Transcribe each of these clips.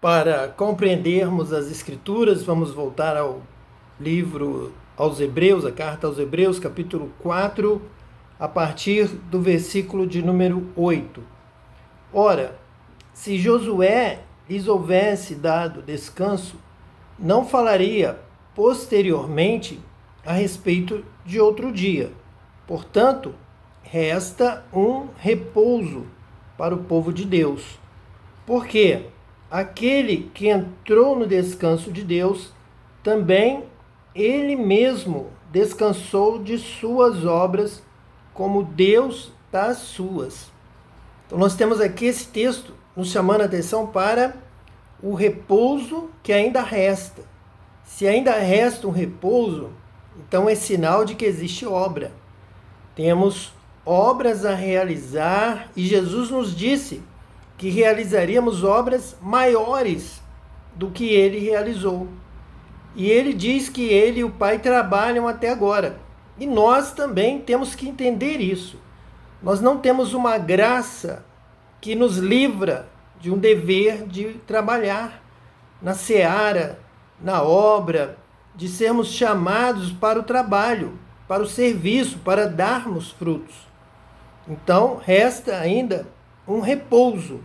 Para compreendermos as Escrituras, vamos voltar ao livro aos Hebreus, a carta aos Hebreus, capítulo 4, a partir do versículo de número 8. Ora, se Josué lhes houvesse dado descanso, não falaria posteriormente a respeito de outro dia. Portanto, resta um repouso para o povo de Deus. Porque aquele que entrou no descanso de Deus, também ele mesmo descansou de suas obras, como Deus das suas. Então nós temos aqui esse texto nos chamando a atenção para o repouso que ainda resta. Se ainda resta um repouso, então é sinal de que existe obra. Temos obras a realizar e Jesus nos disse que realizaríamos obras maiores do que ele realizou. E ele diz que ele e o Pai trabalham até agora. E nós também temos que entender isso. Nós não temos uma graça que nos livra de um dever de trabalhar na seara, na obra, de sermos chamados para o trabalho, para o serviço, para darmos frutos. Então, resta ainda um repouso.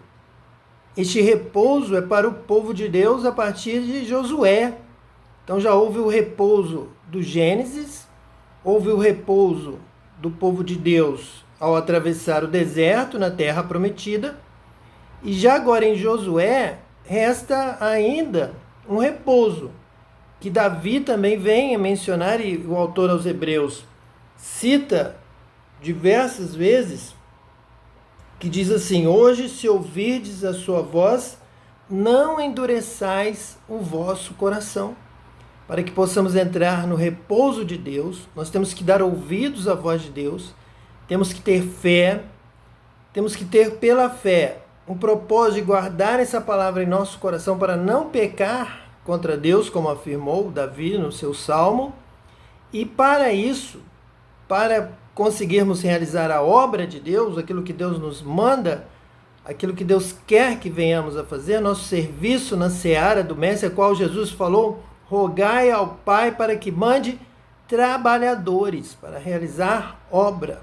Este repouso é para o povo de Deus a partir de Josué. Então já houve o repouso do Gênesis, houve o repouso do povo de Deus ao atravessar o deserto na terra prometida, e já agora em Josué resta ainda um repouso, que Davi também vem a mencionar, e o autor aos Hebreus cita diversas vezes, que diz assim: hoje, se ouvirdes a sua voz, não endureçais o vosso coração. Para que possamos entrar no repouso de Deus, nós temos que dar ouvidos à voz de Deus, temos que ter fé, temos que ter pela fé um propósito de guardar essa palavra em nosso coração para não pecar contra Deus, como afirmou Davi no seu salmo. E para isso, para conseguirmos realizar a obra de Deus, aquilo que Deus nos manda, aquilo que Deus quer que venhamos a fazer, nosso serviço na seara do Mestre, a qual Jesus falou: rogai ao Pai para que mande trabalhadores para realizar obra.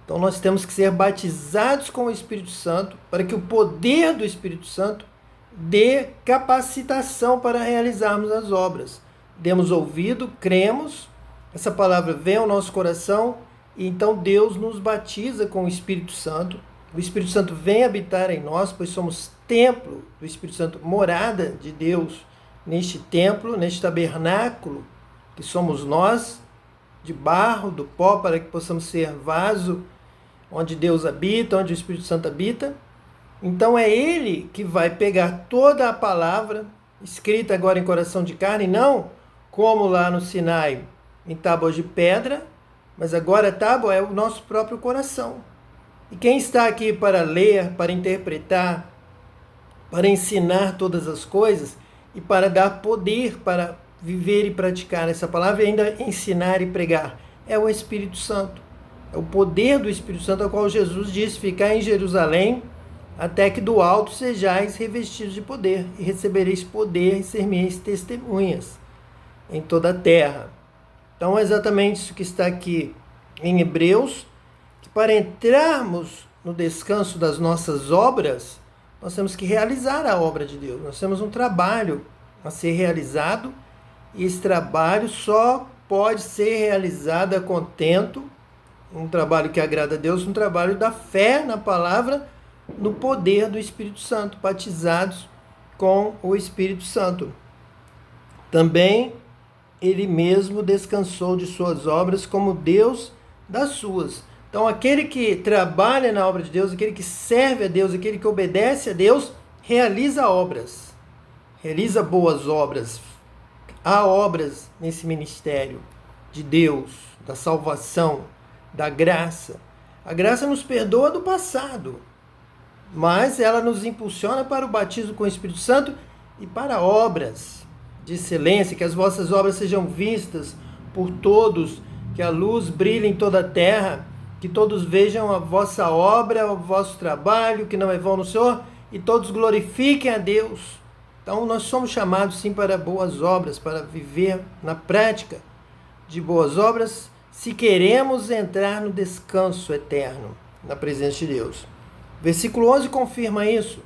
Então nós temos que ser batizados com o Espírito Santo para que o poder do Espírito Santo dê capacitação para realizarmos as obras. Demos ouvido, cremos, essa palavra vem ao nosso coração, e então Deus nos batiza com o Espírito Santo. O Espírito Santo vem habitar em nós, pois somos templo do Espírito Santo, morada de Deus neste templo, neste tabernáculo, que somos nós, de barro, do pó, para que possamos ser vaso onde Deus habita, onde o Espírito Santo habita. Então é Ele que vai pegar toda a palavra, escrita agora em coração de carne, não como lá no Sinai, em tábuas de pedra, mas agora a tábua é o nosso próprio coração. E quem está aqui para ler, para interpretar, para ensinar todas as coisas e para dar poder para viver e praticar essa palavra e ainda ensinar e pregar, é o Espírito Santo. É o poder do Espírito Santo, ao qual Jesus disse: ficar em Jerusalém até que do alto sejais revestidos de poder, e recebereis poder e ser-me-eis testemunhas em toda a terra. Então é exatamente isso que está aqui em Hebreus, que para entrarmos no descanso das nossas obras, nós temos que realizar a obra de Deus. Nós temos um trabalho a ser realizado, e esse trabalho só pode ser realizado a contento, um trabalho que agrada a Deus, um trabalho da fé na palavra, no poder do Espírito Santo, batizados com o Espírito Santo. Também ele mesmo descansou de suas obras, como Deus das suas. Então aquele que trabalha na obra de Deus, aquele que serve a Deus, aquele que obedece a Deus, realiza obras, realiza boas obras. Há obras nesse ministério de Deus, da salvação, da graça. A graça nos perdoa do passado, mas ela nos impulsiona para o batismo com o Espírito Santo e para obras de excelência, que as vossas obras sejam vistas por todos, que a luz brilhe em toda a terra, que todos vejam a vossa obra, o vosso trabalho, que não é vão no Senhor, e todos glorifiquem a Deus. Então, nós somos chamados, sim, para boas obras, para viver na prática de boas obras, se queremos entrar no descanso eterno, na presença de Deus. Versículo 11 confirma isso.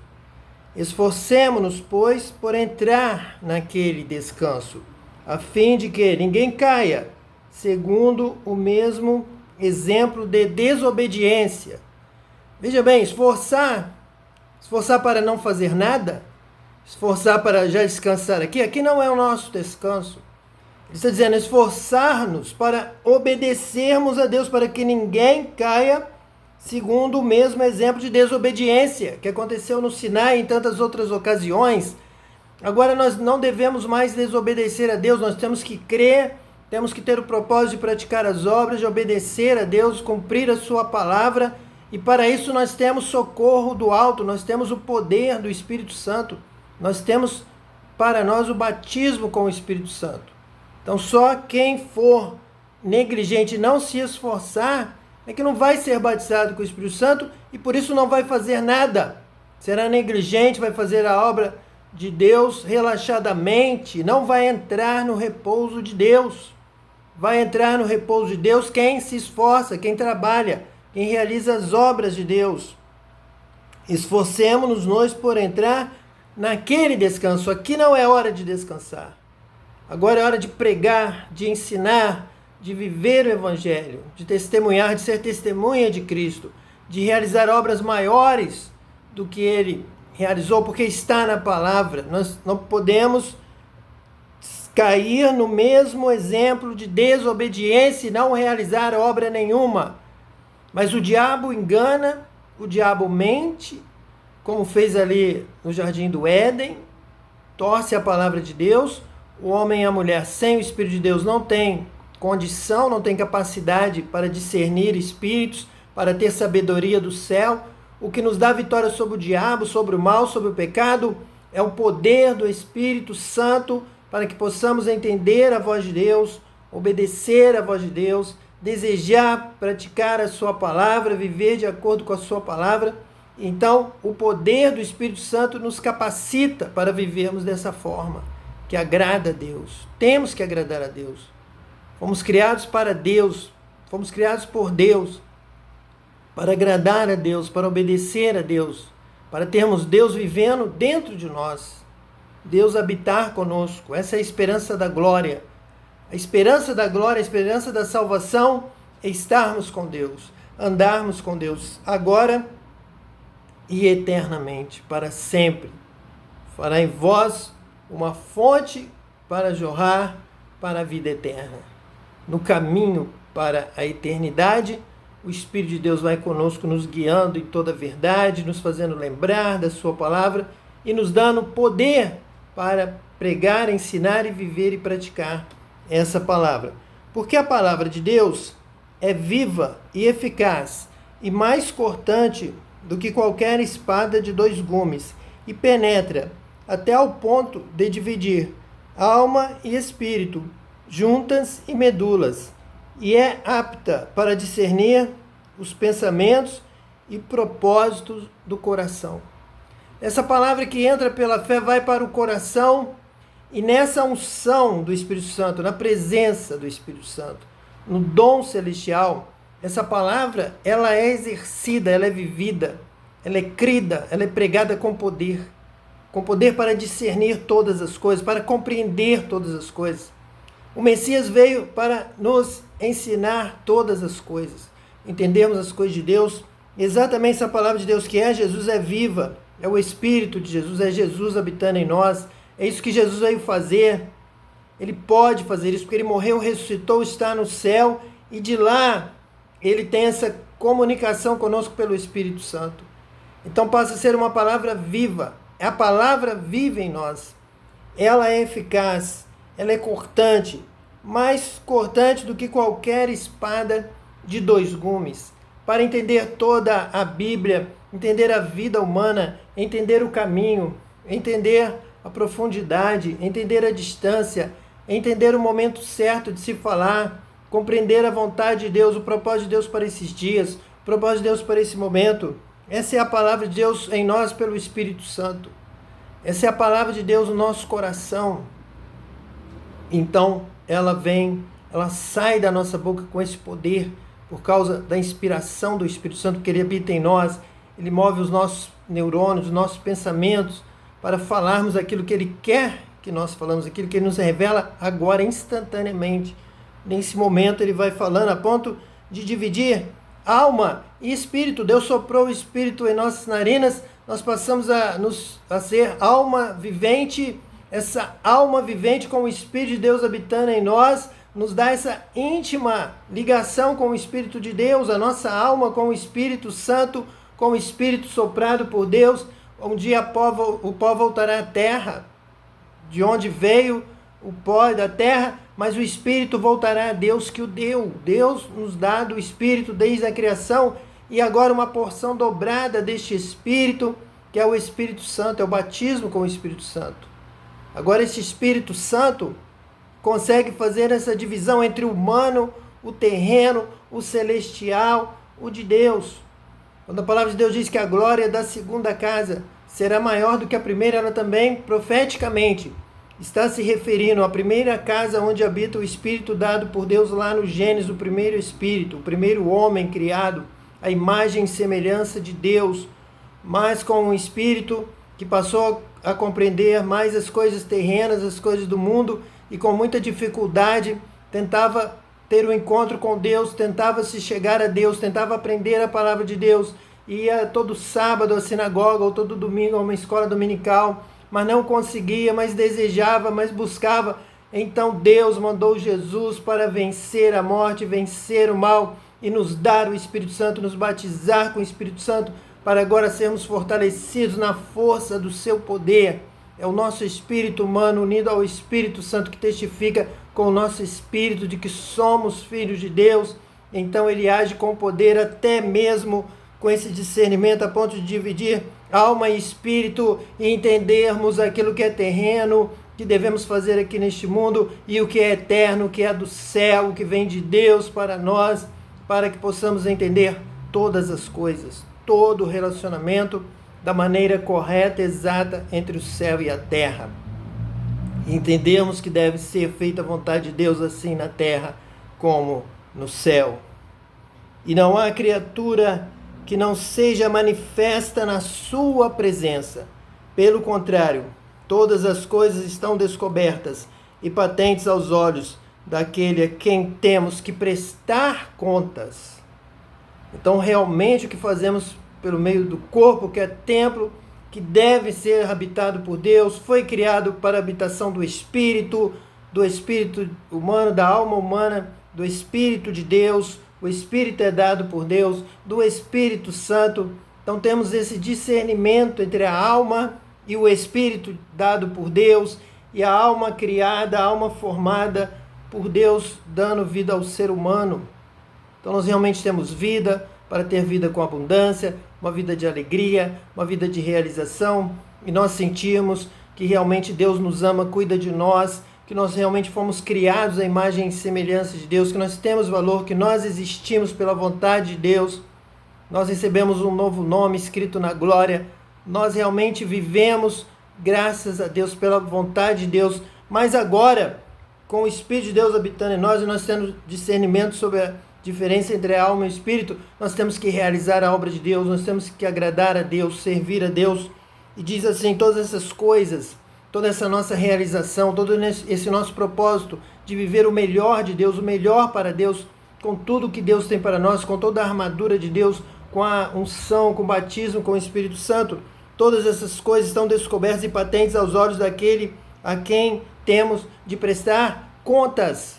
Esforcemo-nos, pois, por entrar naquele descanso, a fim de que ninguém caia, segundo o mesmo exemplo de desobediência. Veja bem, esforçar para não fazer nada, esforçar para já descansar aqui não é o nosso descanso. Ele está dizendo esforçar-nos para obedecermos a Deus, para que ninguém caia segundo o mesmo exemplo de desobediência que aconteceu no Sinai e em tantas outras ocasiões. Agora nós não devemos mais desobedecer a Deus, nós temos que crer, temos que ter o propósito de praticar as obras, de obedecer a Deus, cumprir a sua palavra, e para isso nós temos socorro do alto, nós temos o poder do Espírito Santo, nós temos para nós o batismo com o Espírito Santo. Então só quem for negligente e não se esforçar é que não vai ser batizado com o Espírito Santo e por isso não vai fazer nada. Será negligente, vai fazer a obra de Deus relaxadamente, não vai entrar no repouso de Deus. Vai entrar no repouso de Deus quem se esforça, quem trabalha, quem realiza as obras de Deus. Esforcemo-nos nós por entrar naquele descanso. Aqui não é hora de descansar. Agora é hora de pregar, de ensinar, de viver o Evangelho, de testemunhar, de ser testemunha de Cristo, de realizar obras maiores do que Ele realizou, porque está na palavra. Nós não podemos cair no mesmo exemplo de desobediência e não realizar obra nenhuma. Mas o diabo engana, o diabo mente, como fez ali no Jardim do Éden, torce a palavra de Deus. O homem e a mulher sem o Espírito de Deus não tem condição, não tem capacidade para discernir espíritos, para ter sabedoria do céu. O que nos dá vitória sobre o diabo, sobre o mal, sobre o pecado, é o poder do Espírito Santo, para que possamos entender a voz de Deus, obedecer a voz de Deus, desejar praticar a sua palavra, viver de acordo com a sua palavra. Então, o poder do Espírito Santo nos capacita para vivermos dessa forma, que agrada a Deus. Temos que agradar a Deus. Fomos criados para Deus, fomos criados por Deus, para agradar a Deus, para obedecer a Deus, para termos Deus vivendo dentro de nós, Deus habitar conosco. Essa é a esperança da glória. A esperança da glória, a esperança da salvação é estarmos com Deus, andarmos com Deus, agora e eternamente, para sempre. Fará em vós uma fonte para jorrar para a vida eterna. No caminho para a eternidade, o Espírito de Deus vai conosco, nos guiando em toda a verdade, nos fazendo lembrar da sua palavra e nos dando poder para pregar, ensinar e viver e praticar essa palavra. Porque a palavra de Deus é viva e eficaz e mais cortante do que qualquer espada de 2 gumes e penetra até ao ponto de dividir alma e espírito, juntas e medulas, e é apta para discernir os pensamentos e propósitos do coração. Essa palavra que entra pela fé vai para o coração, e nessa unção do Espírito Santo, na presença do Espírito Santo, no dom celestial, essa palavra, ela é exercida, ela é vivida, ela é crida, ela é pregada com poder para discernir todas as coisas, para compreender todas as coisas. O Messias veio para nos ensinar todas as coisas, entendermos as coisas de Deus. Exatamente essa palavra de Deus que é Jesus é viva, é o Espírito de Jesus, é Jesus habitando em nós. É isso que Jesus veio fazer. Ele pode fazer isso porque ele morreu, ressuscitou, está no céu e de lá ele tem essa comunicação conosco pelo Espírito Santo. Então passa a ser uma palavra viva. A palavra vive em nós. Ela é eficaz, ela é cortante, mais cortante do que qualquer espada de 2 gumes. Para entender toda a Bíblia, entender a vida humana, entender o caminho, entender a profundidade, entender a distância, entender o momento certo de se falar, compreender a vontade de Deus, o propósito de Deus para esses dias, o propósito de Deus para esse momento. Essa é a palavra de Deus em nós pelo Espírito Santo. Essa é a palavra de Deus no nosso coração. Então, ela sai da nossa boca com esse poder, por causa da inspiração do Espírito Santo, que Ele habita em nós. Ele move os nossos neurônios, os nossos pensamentos, para falarmos aquilo que Ele quer que nós falamos, aquilo que Ele nos revela agora, instantaneamente. Nesse momento, Ele vai falando a ponto de dividir alma e espírito. Deus soprou o Espírito em nossas narinas, nós passamos a ser alma vivente. Essa alma vivente com o Espírito de Deus habitando em nós, nos dá essa íntima ligação com o Espírito de Deus, a nossa alma com o Espírito Santo, com o Espírito soprado por Deus. Um dia o pó voltará à terra, de onde veio o pó da terra, mas o Espírito voltará a Deus que o deu. Deus nos dá do Espírito desde a criação, e agora uma porção dobrada deste Espírito, que é o Espírito Santo, é o batismo com o Espírito Santo. Agora esse Espírito Santo consegue fazer essa divisão entre o humano, o terreno, o celestial, o de Deus. Quando a palavra de Deus diz que a glória da segunda casa será maior do que a primeira, ela também, profeticamente, está se referindo à primeira casa onde habita o Espírito dado por Deus lá no Gênesis, o primeiro Espírito, o primeiro homem criado, a imagem e semelhança de Deus, mas com um Espírito que passou a compreender mais as coisas terrenas, as coisas do mundo, e com muita dificuldade tentava ter um encontro com Deus, tentava se chegar a Deus, tentava aprender a palavra de Deus, ia todo sábado à sinagoga ou todo domingo a uma escola dominical, mas não conseguia, mas desejava, mas buscava. Então Deus mandou Jesus para vencer a morte, vencer o mal e nos dar o Espírito Santo, nos batizar com o Espírito Santo, para agora sermos fortalecidos na força do seu poder. É o nosso espírito humano unido ao Espírito Santo que testifica com o nosso espírito de que somos filhos de Deus. Então ele age com poder, até mesmo com esse discernimento, a ponto de dividir alma e espírito e entendermos aquilo que é terreno, que devemos fazer aqui neste mundo, e o que é eterno, o que é do céu, o que vem de Deus para nós, para que possamos entender todas as coisas, todo o relacionamento da maneira correta, exata entre o céu e a terra. E entendermos que deve ser feita a vontade de Deus assim na terra como no céu. E não há criatura que não seja manifesta na sua presença. Pelo contrário, todas as coisas estão descobertas e patentes aos olhos daquele a quem temos que prestar contas. Então, realmente, o que fazemos pelo meio do corpo, que é templo, que deve ser habitado por Deus, foi criado para a habitação do espírito humano, da alma humana, do Espírito de Deus. O Espírito é dado por Deus, do Espírito Santo. Então temos esse discernimento entre a alma e o Espírito dado por Deus, e a alma criada, a alma formada por Deus, dando vida ao ser humano. Então nós realmente temos vida, para ter vida com abundância, uma vida de alegria, uma vida de realização, e nós sentirmos que realmente Deus nos ama, cuida de nós, que nós realmente fomos criados à imagem e semelhança de Deus, que nós temos valor, que nós existimos pela vontade de Deus, nós recebemos um novo nome escrito na glória, nós realmente vivemos graças a Deus, pela vontade de Deus, mas agora, com o Espírito de Deus habitando em nós, e nós tendo discernimento sobre a diferença entre a alma e o espírito, nós temos que realizar a obra de Deus, nós temos que agradar a Deus, servir a Deus. E diz assim, todas essas coisas, toda essa nossa realização, todo esse nosso propósito de viver o melhor de Deus, o melhor para Deus, com tudo que Deus tem para nós, com toda a armadura de Deus, com a unção, com o batismo, com o Espírito Santo, todas essas coisas estão descobertas e patentes aos olhos daquele a quem temos de prestar contas.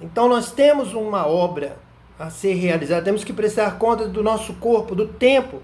Então nós temos uma obra a ser realizada, temos que prestar conta do nosso corpo, do tempo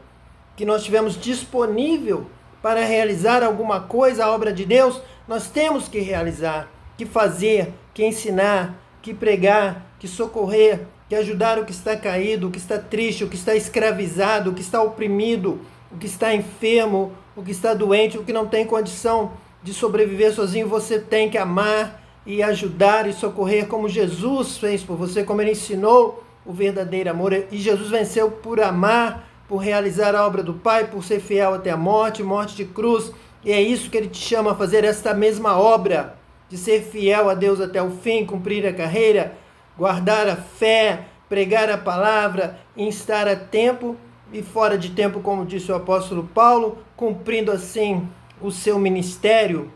que nós tivemos disponível para realizar alguma coisa, a obra de Deus, nós temos que realizar, que fazer, que ensinar, que pregar, que socorrer, que ajudar o que está caído, o que está triste, o que está escravizado, o que está oprimido, o que está enfermo, o que está doente, o que não tem condição de sobreviver sozinho. Você tem que amar e ajudar e socorrer como Jesus fez por você, como ele ensinou o verdadeiro amor. E Jesus venceu por amar, por realizar a obra do Pai, por ser fiel até a morte, morte de cruz. E é isso que ele te chama a fazer, esta mesma obra, de ser fiel a Deus até o fim, cumprir a carreira, guardar a fé, pregar a palavra, estar a tempo e fora de tempo, como disse o apóstolo Paulo, cumprindo assim o seu ministério.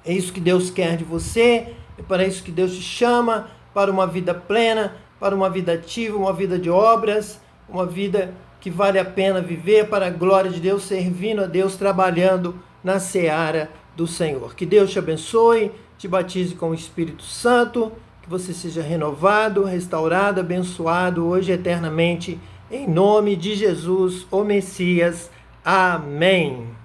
É isso que Deus quer de você, é para isso que Deus te chama, para uma vida plena, para uma vida ativa, uma vida de obras, uma vida que vale a pena viver para a glória de Deus, servindo a Deus, trabalhando na seara do Senhor. Que Deus te abençoe, te batize com o Espírito Santo, que você seja renovado, restaurado, abençoado hoje e eternamente, em nome de Jesus, o Messias. Amém.